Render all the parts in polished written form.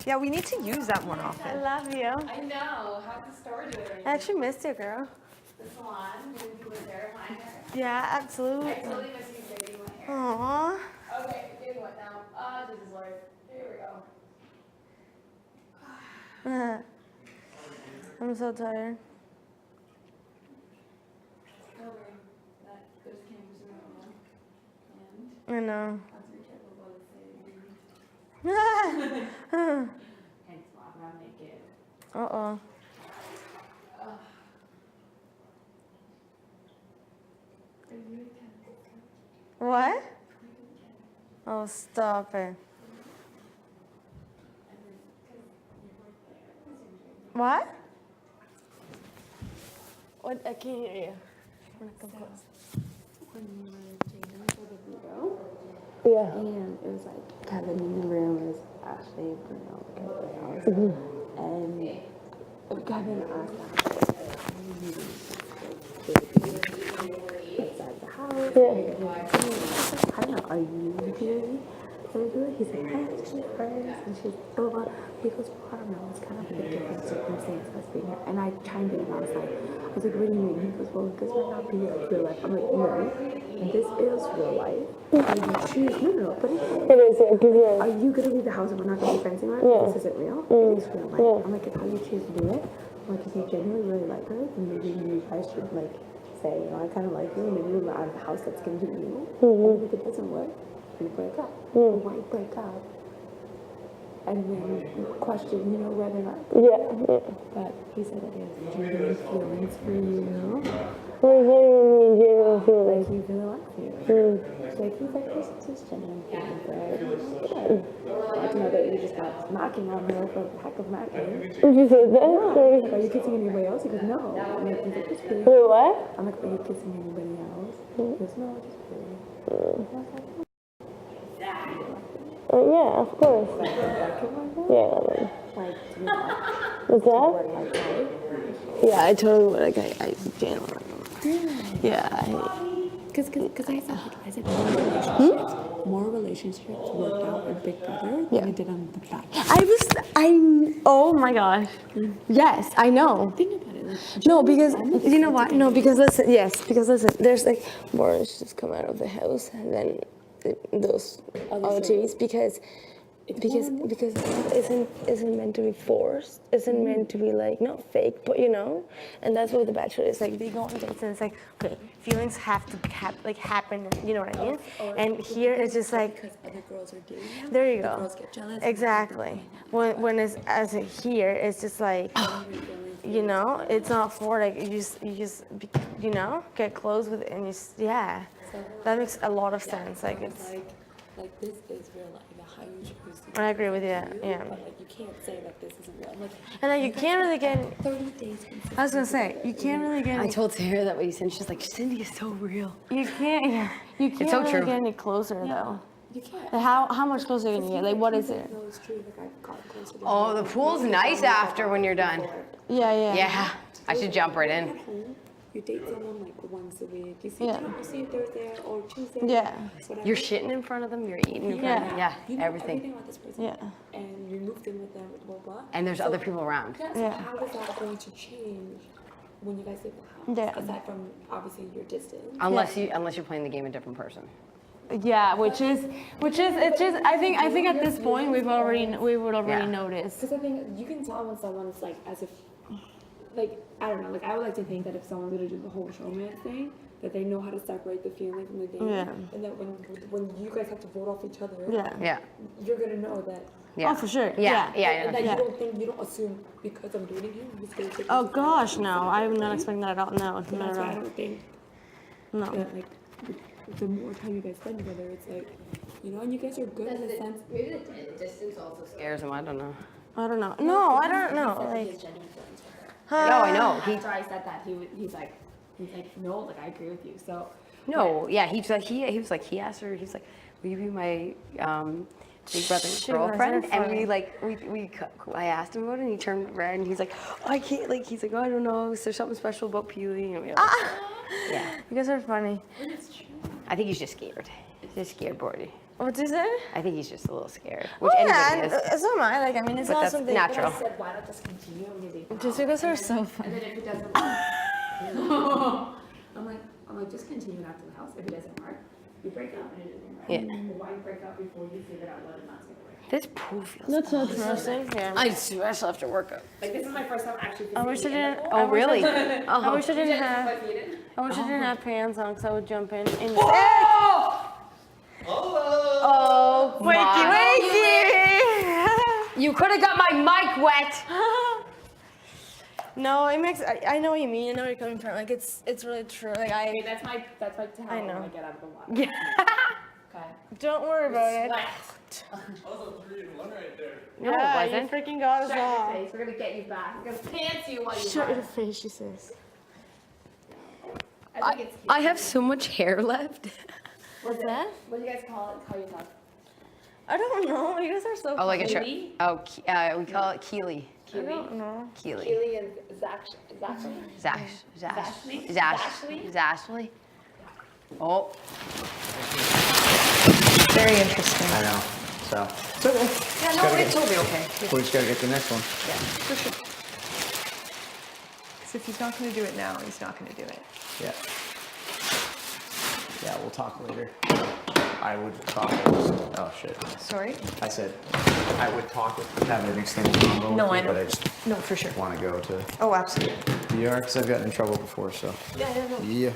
Yeah, we need to use that more I often. love you. I know. How's the store doing? I actually missed you, girl. The salon. Maybe you were there, my hair. Yeah, absolutely. I totally miss you braiding my hair. Aww. Okay, getting what now? Ah, Jesus Lord. Here we go. I'm so tired. Don't worry. There's cameras around now. And I know. I'll be careful about it. Hence why I'm not naked. Uh-oh. What? Oh, stop it. What? What? I can't hear you. When we were changing for the video, Yeah. and it was like Kevin in the room, it was Ashley, Bruno, like at the house, and Kevin asked outside the house, I don't know, are you here? So we do it, he's like, hi, she's friends, and she's blah, blah, he goes, well, I don't know, it's kind of like a different circumstance us being here, and I chimed in, and I was like, what do you mean? He goes, well, this might not be real life. I'm like, no, this is real life. Are you choose? No, but it is. Are you going to leave the house and we're not going to be friends anymore? Yeah. This isn't real. It is real life. Yeah. I'm like, if how you choose to do it, I'm like, if you genuinely really like her, then maybe you guys should, like, say, you know, I kind of like you, maybe move out of the house that's going to be you. And if it doesn't work, we break up. Why break up? And then question, you know, whether or not. Yeah. But he said that he has genuine feelings for you. What do you mean genuine feelings? Like he really likes you. So like he's like, this is just genuine feelings, right? Like, to know that you just got smacking on her for the heck of macking. You said that? Yeah. Like, are you kissing anybody else? He goes, no. I'm like, he's like, just kidding. Wait, what? I'm like, are you kissing anybody else? He goes, no, just kidding. And I was like, yeah, of course. Yeah. What's that? Yeah, I totally would. Like, I genuinely. Yeah. Because I said more relationships worked out with Big Brother than it did on The Bachelor. Oh my gosh. Yes, I know. Think about it. Like, No, because, you know what? No, because listen, there's like, words just come out of the house and then those other TVs because isn't meant to be forced, isn't meant to be like not fake, but you know, and that's what The Bachelor is like. They go on dates and it's like, okay, feelings have to happen, you know what I mean? And here it's just like because other girls are dating them, there you the go. girls get jealous. Exactly. When it's as here, it's just like. You know, it's not for like you just you know get close with it and that makes a lot of sense. Like it's like this is real life. How you choose to I agree with you. Yeah. But like you can't say that this isn't real. Like And then you can't really get. 30 days. I was gonna say you can't really get. I told Sarah that what you said. She's like, Cindy is so real. You can't. Yeah. You can't so really true. get any closer though. You can't. Like how much closer can you get? Like what is it? No, it's true. Like I've gotten closer to Oh, the pool's nice after when you're done. Yeah. Yeah, I should jump right in. At home, you date someone like once a week. You see, Yeah. you see if they're there or Tuesday. Yeah. Whatever. You're shitting in front of them. You're eating in front of them. Yeah, You know everything. about this person. Yeah. And you moved in with them, blah, blah, blah. And there's other people around. Yeah, so Yeah. how is that going to change when you guys leave the house? Yeah. Aside from, obviously, your distance. Unless you're playing the game a different person. Yeah, which is it's just I think at this point we would already Yeah. noticed. Because I think you can tell when someone's like, as if, like, I don't know, like, I would like to think that if someone's gonna do the whole showman thing, that they know how to separate the feeling from the game. Yeah. And that when you guys have to vote off each other, Yeah. you're gonna know that. Yeah. Oh, for sure. Yeah. And that Yeah. you don't assume because I'm dating him, he's gonna take Oh this gosh, no! I'm not expecting that at all. No, And not that's at why I all. don't think No. that, like, the more time you guys spend together, it's like, you know, and you guys are good in the sense. Maybe the distance also scares him. I don't know. I don't know. No, I don't know. Like, No, I know. After I said that, he's like, no, like I agree with you. So No, yeah, he was like he asked her, he's like, will you be my big brother's girlfriend? And I asked him about it and he turned around and he's like, oh, I can't, like, he's like, oh, I don't know, is there something special about Peely? And yeah. you guys are funny. I think he's just scared. He's just scared, Bordy. What'd you say? I think he's just a little scared, which Well, yeah, anybody is. and so am I. Like, I mean, it's But not that's something. natural. I said, why not just continue and maybe Just because are so And fun. then if it doesn't work, I'm like, just continue after the house. If it doesn't work, we break up and it doesn't work. Yeah. And why break up before you figure out whether or not it's gonna work? This pool feels. That's so interesting. Yeah. I do, especially after workout. Like this is my first time actually. I wish I physically in the didn't. pool. Oh, really? I wish I didn't have. But you didn't? I wish I didn't have pants on because I would jump in. Oh, wakey. You could have got my mic wet. No, it makes. I know what you mean. I know where you're coming from. Like it's really true. Like Okay, that's my towel I know. when I get out of the water. Yeah. Okay. don't worry about it. Also 3-in-1 right there. No, it Yeah, wasn't. you freaking got us Shut your all. face. We're gonna get you back. We're gonna pants you while you Shut your run. face, she says. I think it's cute. I have so much hair left. What's that? What do you guys call it? Call yourself? I don't know. You guys are so. Oh, like a shirt. Keely? Oh, we call it Keely. I don't know. Keely. Keely and Zachary? Zashly. Oh. Very interesting. I know. So it's okay. Yeah, no, it's totally okay. We just gotta get the next one. Because if he's not going to do it now, he's not going to do it. Yeah. Yeah, we'll talk later. I would talk. Oh shit. Sorry? I said I would talk with have an extended convo. No, with I you, know. But I just No, for sure. want to go to Oh, absolutely. DR because I've gotten in trouble before. So yeah.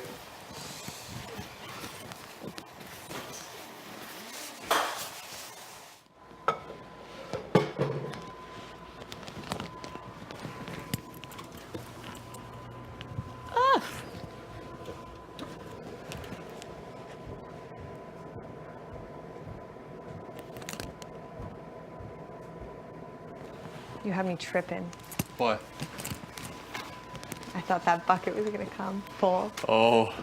You had me tripping. What? I thought that bucket was going to come full. Oh.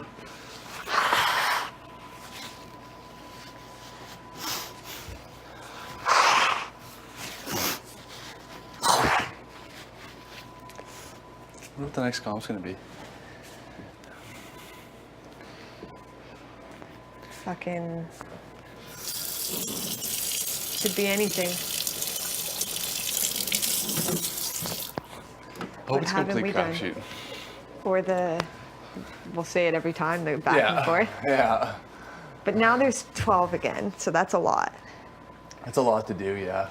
What the next comp's gonna be? Fucking. Could be anything. I hope it's a haven't we complete done? crapshoot. Or the. We'll say it every time, the back and forth. Yeah. But now there's 12 again, so that's a lot. That's a lot to do, yeah.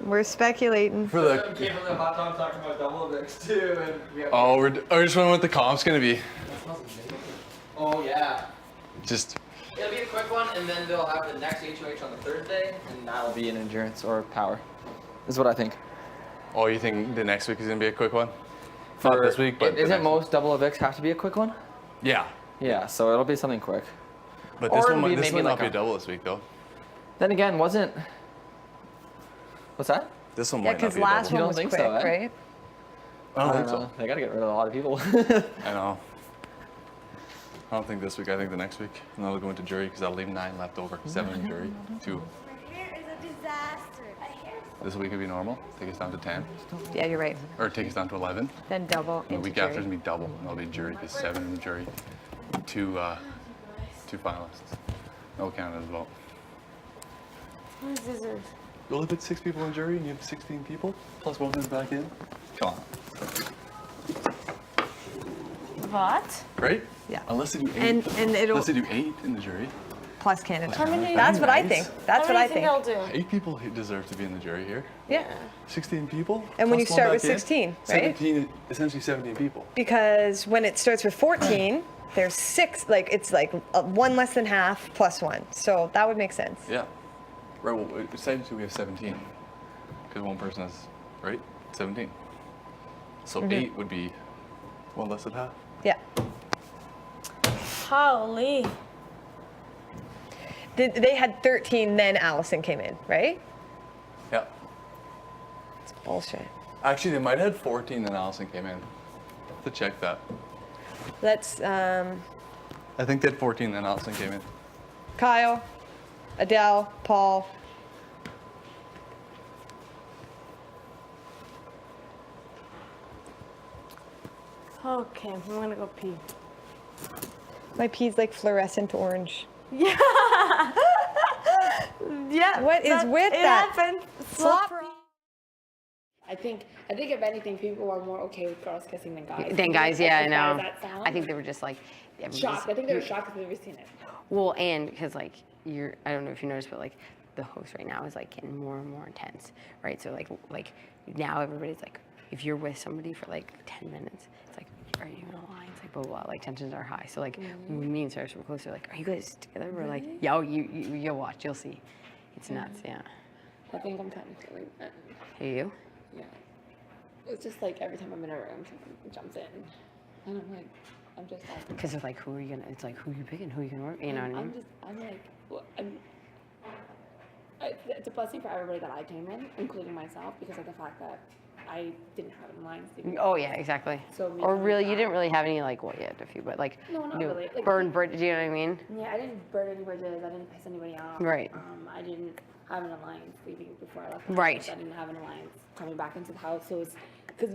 We're speculating. For the Came from the hot dog talking about double mix too, and we have. oh, we're just wondering what the comp's gonna be. Oh yeah. Just It'll be a quick one, and then they'll have the next HOH on the Thursday, and that'll be an endurance or power. Is what I think. oh, you think the next week is gonna be a quick one? Not this week, but the isn't next most double Vicks have to be a quick one? week. Yeah, Yeah, so it'll be something quick. but Or this it'll one be this maybe might not like be a- a double this week though. Then again, wasn't. What's that? This one Yeah, might not because be a last double. one don't was think quick, so, eh? right? I don't think know. so. They gotta get rid of a lot of people. I know. I don't think this week. I think the next week. And then I'll go into jury because I'll leave 9 left over. 7 in jury. 2. My hair is a disaster. This week would be normal. Take us down to 10. Yeah, you're right. Or take us down to 11. Then double The into week after is jury. going to be double. And I'll be jury because 7 in the jury. 2 finalists. No Canada's vote. What is this? You only put 6 people in jury and you have 16 people? Plus one is back in? Come on. What? Right? Yeah. Unless they do 8. And it'll Unless they do 8 in the jury. plus Canada. How many- That's what I Nice. think. That's How what I many think. I'll do? 8 people who deserve to be in the jury here. Yeah. 16 people? And when plus you one start with back in, 16, right? 17, essentially 17 people. Because when it starts with 14, there's 6, like it's like one less than half plus 1. So that would make sense. Yeah. Right, well, essentially we have 17. Because one person has, right? 17. So 8 would be 1 less than half. Yeah. Holy. They had 13, then Allison came in, right? Yeah. It's bullshit. Actually, they might have had 14 then Allison came in. Have to check that. Let's, I think they had 14 then Allison came in. Kyle, Adele, Paul. Okay, I'm gonna go pee. My pee's like fluorescent orange. Yeah. Yeah. What is with it that? happened. Slop. I think if anything, people are more okay with girls kissing than guys. Than guys, yeah, I As bad know. as that sounds, I think they were just like shocked. I think they were shocked because they've never seen it. Well, and because like I don't know if you noticed, but like the host right now is like getting more and more intense, right? So like now everybody's like, if you're with somebody for like 10 minutes, it's like, are you in a line? It's like blah blah blah. Like tensions are high. So like when me and Sarah were closer, like, are you guys together? We're like, yeah, oh, you'll watch, you'll see. It's nuts, yeah. I think I'm kind of feeling that. Hey, you? Yeah. It's just like every time I'm in a room, someone jumps in, and I'm just like. Because it's like, who are you gonna? It's like, who are you picking? Who are you gonna work? You know what I mean? I'm like, well, it's a blessing for everybody that I came in, including myself, because of the fact that I didn't have any lines. Oh yeah, exactly. So me or coming really, you back- didn't really have any like, well, yeah, a few, but like, No, not you know, really. Like, burn bridge. Do you know what I mean? Yeah, I didn't burn any bridges. I didn't piss anybody off. Right. I didn't have an alliance leaving before I left. The Right. house. I didn't have an alliance coming back into the house. So it's because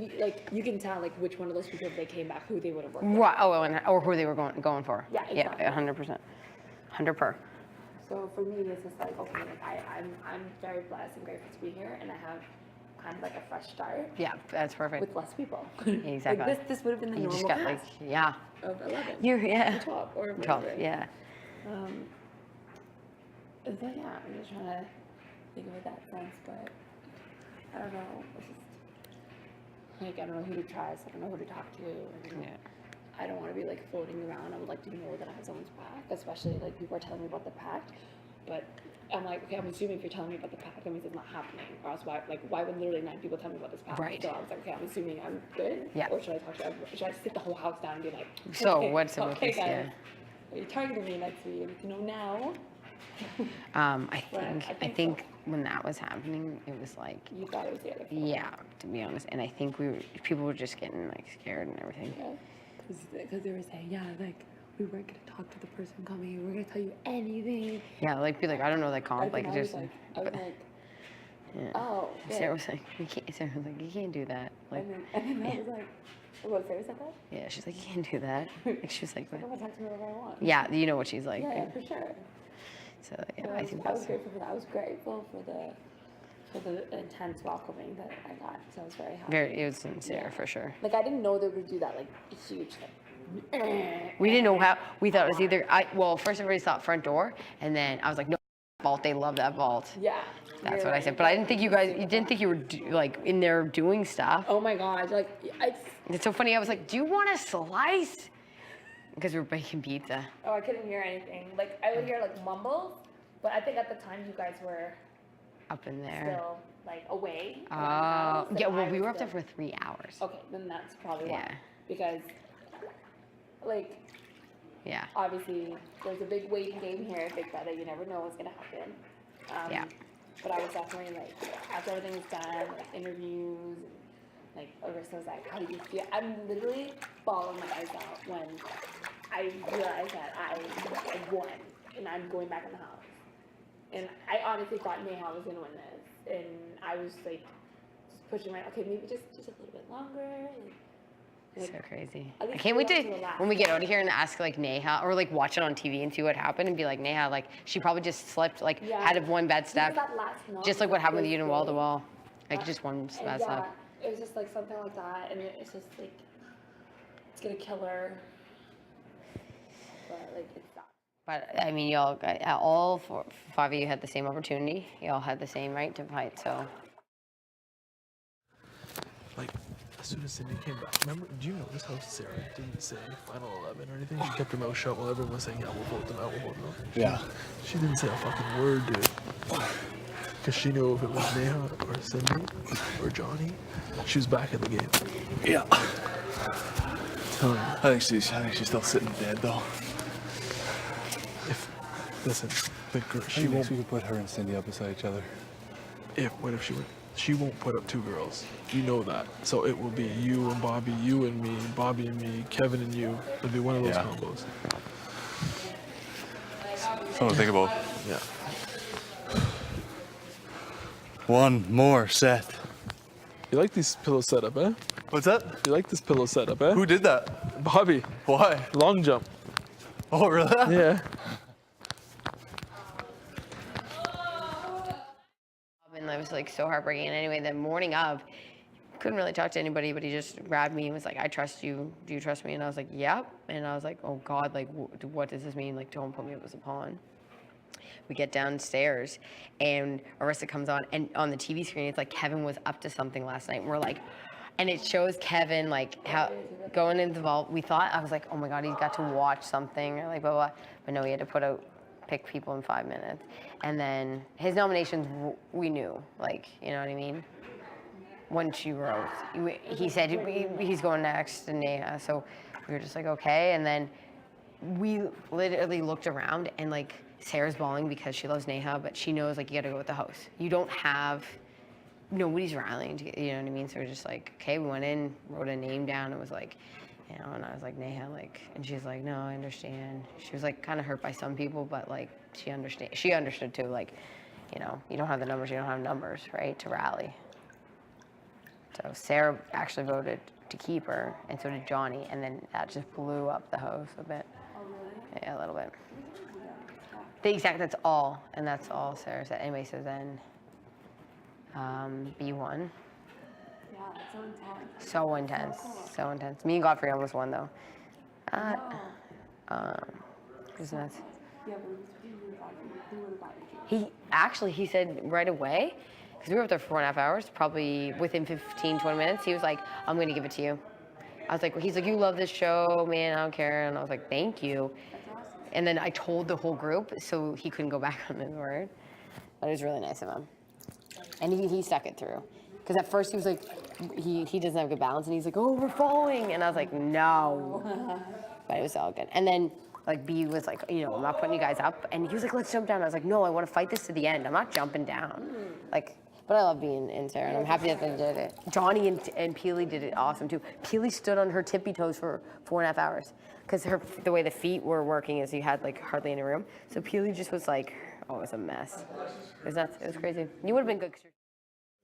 you can tell like which one of those people if they came back, who they would have worked with. Right. Oh, or who they were going for. Yeah, Yeah, exactly. 100%. 100%. So for me, it's just like okay, like I'm very blessed and grateful to be here, and I have kind of like a fresh start Yeah, that's perfect. with less people. Exactly. Like this would have been the You normal just got like, cast yeah. of 11. Yeah. 12 or 12, whatever. yeah. So yeah, I'm just trying to think of it that sense, but I don't know. It's just like I don't know who to trust. I don't know who to talk to. Yeah. I don't want to be like floating around. I would like to know that I have someone's back, especially like people are telling me about the pact. But I'm like, okay, I'm assuming if you're telling me about the pact, that means it's not happening. Or else why would literally 9 people tell me about this pact? Right. So I was like, okay, I'm assuming I'm good. Yeah. Or should I talk to everyone? Should I sit the whole house down and be like, So okay, what's up with okay, this? Yeah. guys, are you targeting me next week? I need to know now. I think when that was happening, it was like, You thought it was the other. yeah, to be honest. And I think people were just getting like scared and everything. Because they were saying, yeah, like, we weren't going to talk to the person coming. We we're going to tell you anything. Yeah, like be like, I don't know that comp. Like I was just. like, Yeah. oh. Sarah was like, Sarah was like, you can't do that. Like, And then I was like, what, Sarah said that? yeah, she's like, you can't do that. Like she was like, I'm going to talk to me whatever I want. yeah, you know what she's like. Yeah, for sure. So yeah, So I think I was that's grateful for that. I was grateful for the intense welcoming that I got. So I was very happy. it was sincere for sure. Like, I didn't know they would do that, like, huge thing. We didn't know how. We thought it was either. First everybody thought front door, and then I was like, no, vault. They love that vault. Yeah. That's you're what I right. said. But I didn't think you guys. You didn't think you were like in there doing stuff. Oh my God. Like, It's so funny. I was like, do you want a slice? Because we were baking pizza. Oh, I couldn't hear anything. Like, I would hear, like, mumbles. But I think at the time you guys were Up in there. still, like, away. Oh, around the house, yeah. and Well, I we was were up there still- for 3 hours. Okay, then that's probably why. Yeah. Because, like, Yeah. obviously, there's a big waiting game here, Big Brother. You never know what's going to happen. Yeah. But I was definitely, like, after everything was done, like, interviews, like, Arissa was like, how do you feel? I'm literally bawling my eyes out when I realized that I won, and I'm going back in the house. And I honestly thought Neha was going to win this. And I was, like, just pushing my, okay, maybe just a little bit longer. And, So crazy. at I least can't wait hold to on to the last when we get out of here and ask like Neha or like watch it on TV and see what happened and be like Neha, like she probably just slipped, like Yeah. had one bad step, Because that last knock just like what happened with was you and wall to big. wall, like just one And bad yeah, step. it was just like something like that, and it's just like it's gonna kill her. But like it's not. But I mean, y'all, all 5 of you had the same opportunity. Y'all had the same right to fight. So Like, as soon as Cindy came back, remember, do you notice how Sarah didn't say final 11 or anything? She kept her mouth shut while everyone was saying, yeah, we'll vote them out, we'll vote them out. Yeah. She didn't say a fucking word, dude. Because she knew if it was Neha or Cindy or Johnny, she was back in the game. Yeah. Telling you. I think she's still sitting dead though. Listen, the girl, She she won't. we could put her and Cindy up beside each other. What if she would? She won't put up 2 girls. You know that. So it will be you and Bobby, you and me, Bobby and me, Kevin and you. It'll be one of those Yeah. combos. Something to think about. Yeah. One more set. You like these pillow setup, eh? What's that? You like this pillow setup, eh? Who did that? Bobby. Why? Long jump. Oh, really? Yeah. and it was like so heartbreaking. And anyway, the morning of, couldn't really talk to anybody, but he just grabbed me and was like, I trust you. Do you trust me? And I was like, yep. And I was like, oh God, like, what does this mean? Like, don't put me up as a pawn. We get downstairs and Arissa comes on, and on the TV screen, it's like Kevin was up to something last night. And we're like, and it shows Kevin like how going into the vault. We thought, I was like, oh my God, he's got to watch something or like blah, blah. But no, he had to pick people in 5 minutes. And then his nominations, we knew, like, you know what I mean? When she wrote, he said he's going next to Neha. So we were just like, okay. And then we literally looked around and like Sarah's bawling because she loves Neha, but she knows like you gotta go with the host. You don't have, nobody's rallying, you know what I mean? So we're just like, okay, we went in, wrote a name down, and was like, you know, and I was like, Neha, like, and she's like, no, I understand. She was like kind of hurt by some people, but like she understood too, like, you know, you don't have the numbers, you don't have numbers, right, to rally. So Sarah actually voted to keep her, and so did Johnny, and then that just blew up the host a bit. Oh, really? Yeah, a little bit. That's all, and that's all Sarah said. Anyway, so then B1. Yeah, it's so intense. So intense, so intense. Me and Godfrey almost won though. Who's nuts? Yeah, but we would have gotten you. He said right away, because we were up there for 4.5 hours, probably within 15, 20 minutes, he was like, I'm going to give it to you. I was like, he's like, you love this show, man, I don't care. And I was like, thank you. And then I told the whole group, so he couldn't go back on his word. But it was really nice of him. And he stuck it through. Because at first he was like, he doesn't have good balance, and he's like, oh, we're following. And I was like, no. But it was all good. And then like B was like, you know, I'm not putting you guys up. And he was like, let's jump down. I was like, no, I want to fight this to the end. I'm not jumping down. Like, but I love being in Sarah, and I'm happy that they did it. Johnny and Peely did it awesome too. Peely stood on her tippy toes for 4.5 hours. Because the way the feet were working is you had like hardly any room. So Peely just was like, oh, it was a mess. It was nuts. It was crazy. You would have been good.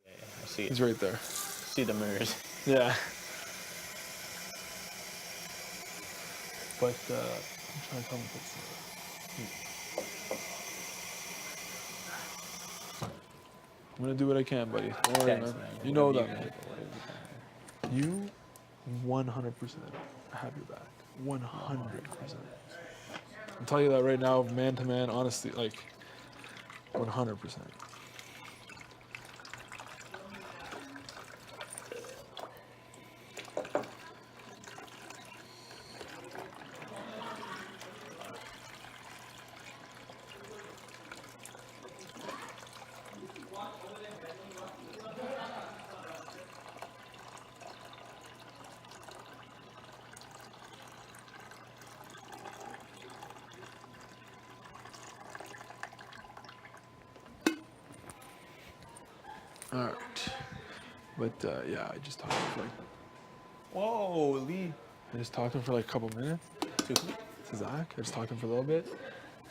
I see it. He's right there. See the mirrors. Yeah. But I'm trying to tell him if it's. I'm gonna do what I can, buddy. Don't worry, Thanks, man. man. You know that. Whatever You 100% have your back. 100%. I'm telling you that right now, man to man, honestly, like 100%. All right. But yeah, I just talked to him for like, Whoa, Lee. I just talked to him for like a couple minutes. To Zach. I just talked to him for a little bit.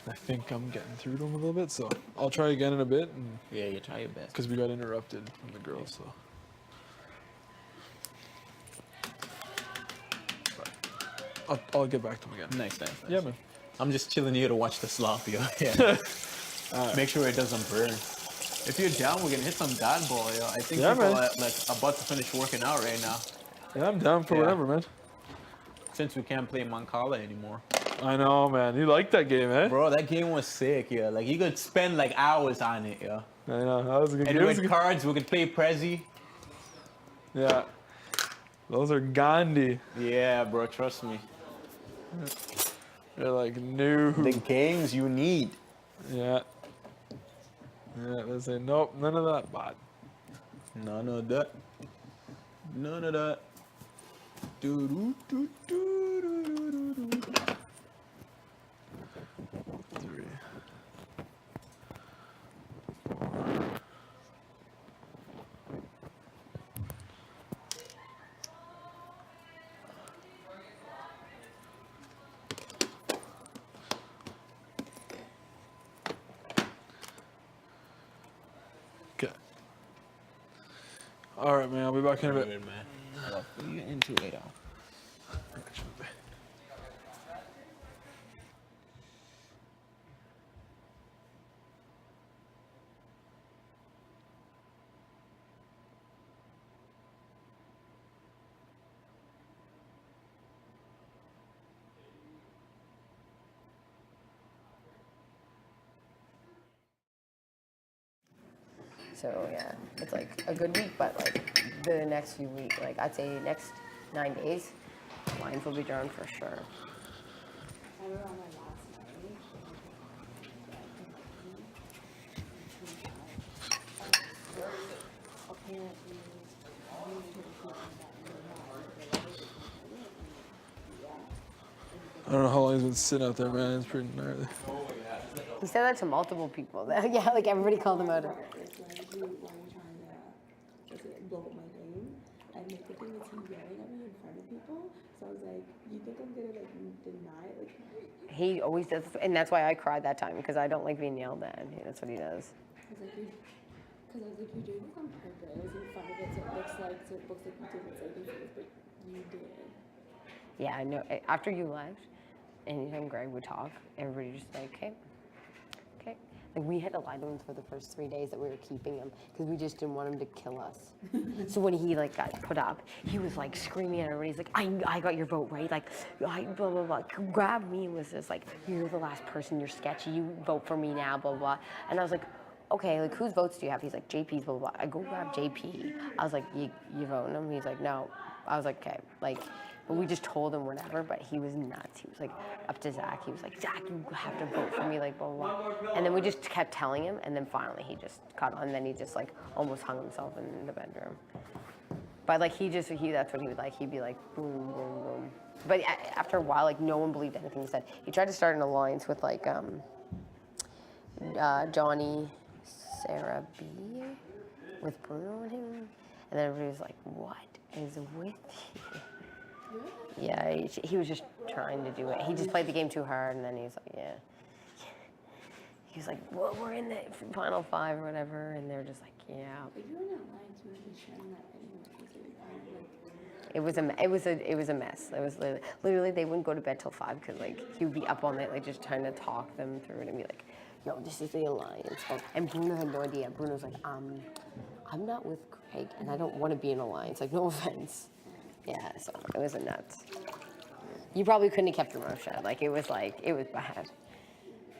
I think I'm getting through to him a little bit, so I'll try again in a bit. Yeah, you try your best. Because we got interrupted from the girls, so. But I'll get back to him again. Nice. Yeah, man. I'm just chilling here to watch the slop, yo. Yeah. Make sure it doesn't burn. If you're down, we're gonna hit some dodgeball, yo. I think Yeah, people man. are like about to finish working out right now. Yeah, I'm down for Yeah. whatever, man. Since we can't play Mancala anymore. I know, man. You like that game, eh? Bro, that game was sick, yo. Like you could spend like hours on it, yo. I know. That was a good And game. with cards, we could play Prezi. Yeah. Those are Gandhi. Yeah, bro, trust me. They're like new. The games you need. Yeah. Yeah, they say, nope, none of that, bot. None of that. None of that. Do do do do do do do. 3. Okay. All right, man. I'll be back in a bit. Good, man. I'll put you into it, yo. So yeah, it's like a good week, but like the next few weeks, like I'd say next 9 days, lines will be drawn for sure. I remember on my last night, apparently, I don't know how long he's been sitting out there, man. It's pretty gnarly. He said that to multiple people. Yeah, like everybody called him out. it's like you were trying to blow up my name, and like the thing is he yelling at me in front of people, so I was like, you think I'm gonna like deny it? Like, He always does, and that's why I cried that time, because I don't like being yelled at. That's what he does. because I was like, you're doing this on purpose in front of it, so it looks like you didn't say these things, but you did. Yeah, I know. After you left, anytime Greg would talk, everybody just like, okay. Like we had to lie to him for the first 3 days that we were keeping him because we just didn't want him to kill us. So when he like got put up, he was like screaming at everybody. He's like, I got your vote, right? Like, I blah, blah, blah. Grabbed me and was just like, you're the last person, you're sketchy, you vote for me now, blah, blah. And I was like, okay, like whose votes do you have? He's like, JP's, blah, blah, blah. I go grab JP. I was like, you voting him? He's like, no. I was like, okay. Like, but we just told him whatever, but he was nuts. He was like up to Zach. He was like, Zach, you have to vote for me, like blah, blah, blah. And then we just kept telling him, and then finally he just caught on. And then he just like almost hung himself in the bedroom. But like that's what he would like. He'd be like, boom, boom, boom. But after a while, like no one believed anything he said. He tried to start an alliance with like Johnny, Sarah B, with Bruno and him. And then everybody was like, what is with you? Yeah, he was just trying to do it. He just played the game too hard, and then he's like, yeah. He was like, well, we're in the final 5 or whatever, and they're just like, yeah. If you're in an alliance, you would be sharing that anyway, so you kind of like... It was a mess. It was literally they wouldn't go to bed till 5 because like he would be up all night like just trying to talk them through it and be like, no, this is the alliance. And Bruno had no idea. Bruno's like, I'm not with Craig, and I don't want to be in an alliance. Like, no offense. Yeah, so it was a nuts. You probably couldn't have kept your mouth shut. Like, it was bad.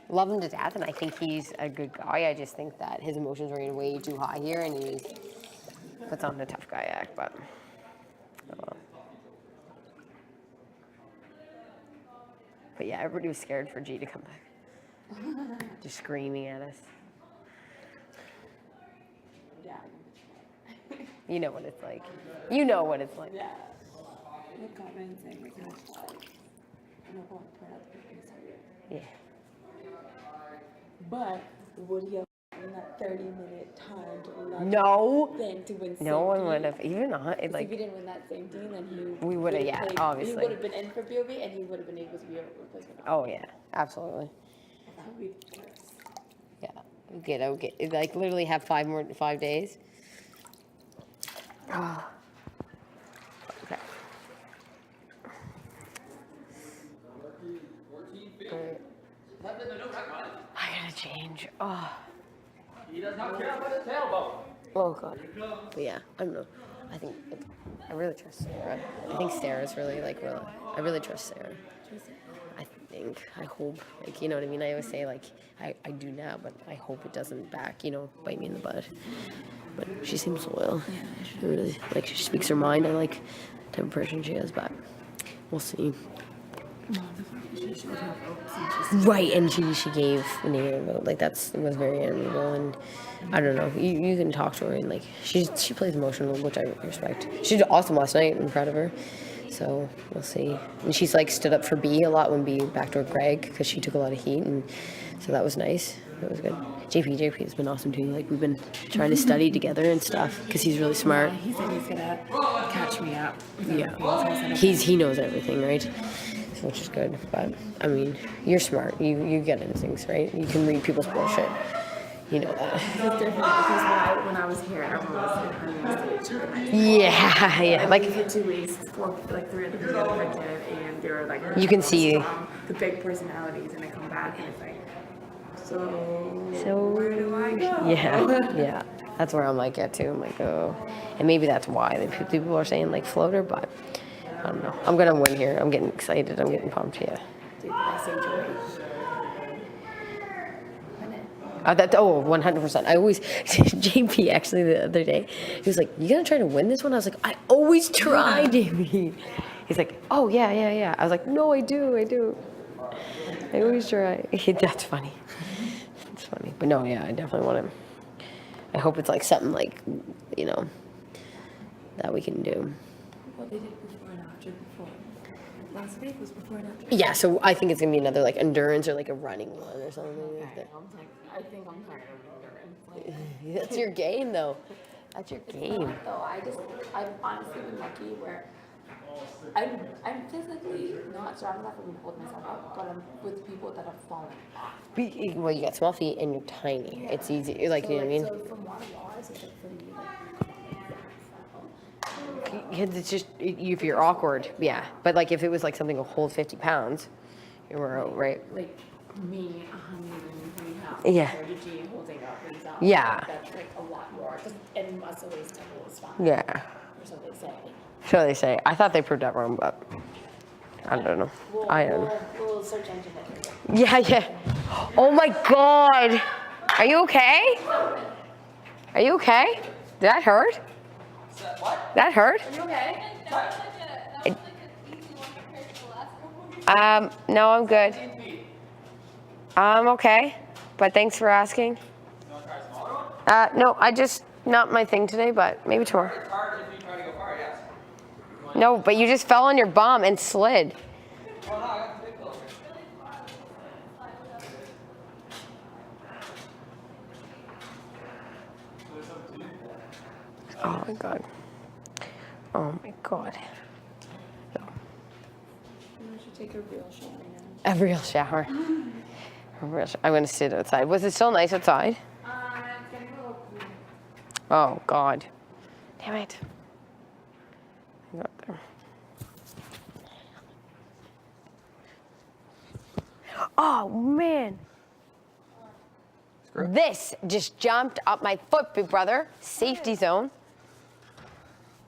Love him to death, and I think he's a good guy. I just think that his emotions are getting way too high here, and he puts on a tough guy act, but oh well. But yeah, everybody was scared for G to come back. Just screaming at us. Yeah. You know what it's like. You know what it's like. Yeah. The comments saying like, I'm not going to point out the people sorry. Yeah. But would he have in that 30-minute time to win No. then to win No one safety? would have. Even not. If Like, he didn't win that same team, then we would have, yeah, obviously. He would have been in for POV, and he would have been able to be a replacement. oh, yeah. Absolutely. That would be the worst. Yeah. Okay. Like, literally have 5 days. Oh. Okay. I gotta change. Oh. He does not care about his tailbone. Oh god. But yeah, I don't know. I really trust Sarah. I think Sarah's really I really trust Sarah. I hope, like, you know what I mean? I always say, like, I do now, but I hope it doesn't bite me in the butt. But she seems loyal. Yeah, really, like, she speaks her mind. I like the type of person she is, but we'll see. Right, and she gave Nate a vote. Like, it was very admirable, and I don't know. You can talk to her, and like she plays emotional, which I respect. She did awesome last night. I'm proud of her. So we'll see. And she's like stood up for B a lot when B backdoored Greg because she took a lot of heat, and so that was nice. That was good. JP has been awesome too. Like, we've been trying to study together and stuff because he's really smart. He said he's gonna catch me up. Yeah, he knows everything, right? Which is good. But I mean, you're smart. You get instincts, right? You can read people's bullshit. You know that. It's different because when I was here, everyone was in her Yeah. Like, for 2 weeks, 3 of the people were pregnant, and they were like, you can see the big personalities, and they come back, and it's like, so where do I go? Yeah. That's where I'm like, yeah, too. I'm like, oh. And maybe that's why people are saying, like, floater, but I don't know. I'm going to win here. I'm getting excited. I'm getting pumped, yeah. Dude, I say joy. That 100%. I always JP actually the other day. He was like, "You gonna try to win this one?" I was like, "I always try, JP." He's like, "Oh yeah." I was like, "No, I do. I always try." That's funny. It's funny, but no, yeah, I definitely want him. I hope it's like something like, you know, that we can do. What they did before and after before. Last week was before and after. Yeah, so I think it's gonna be another like endurance or like a running one or something like that. I think I'm tired of endurance. Like, That's your game, though. That's your game. though, I've honestly been lucky where I'm physically not strong enough for me to hold myself up, but I'm with people that have fallen off. Well, you got small feet and you're tiny. It's easy. You're like, you know what I mean? So from water wise, it's like for me, It's just if you're awkward, yeah. But like if it was like something to hold 50 pounds, you were out, right? like me, 103 pounds. Yeah. 30G holding up and down. Yeah. That's like a lot more. And muscle waste temple is fine. Yeah. Or so they say. So they say. I thought they proved that wrong, but I don't know. I don't know. We'll search engine it. Yeah. Oh my God. Are you okay? Are you okay? Did that hurt? What? That hurt? That was like an easy one compared to the last one. No, I'm good. I'm okay, but thanks for asking. No, I just, not my thing today, but maybe tomorrow. It's hard if you try to go far, yes. No, but you just fell on your bum and slid. Oh no, I got the big pillow here. Oh my God. Oh my God. We should take a real shower now. A real shower. I'm gonna sit outside. Was it still nice outside? It's getting a little cool. Oh God. Damn it. I got there. Oh man. This just jumped up my foot, big brother. Safety zone.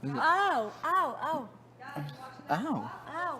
Ow, ow, ow. Ow. Ow.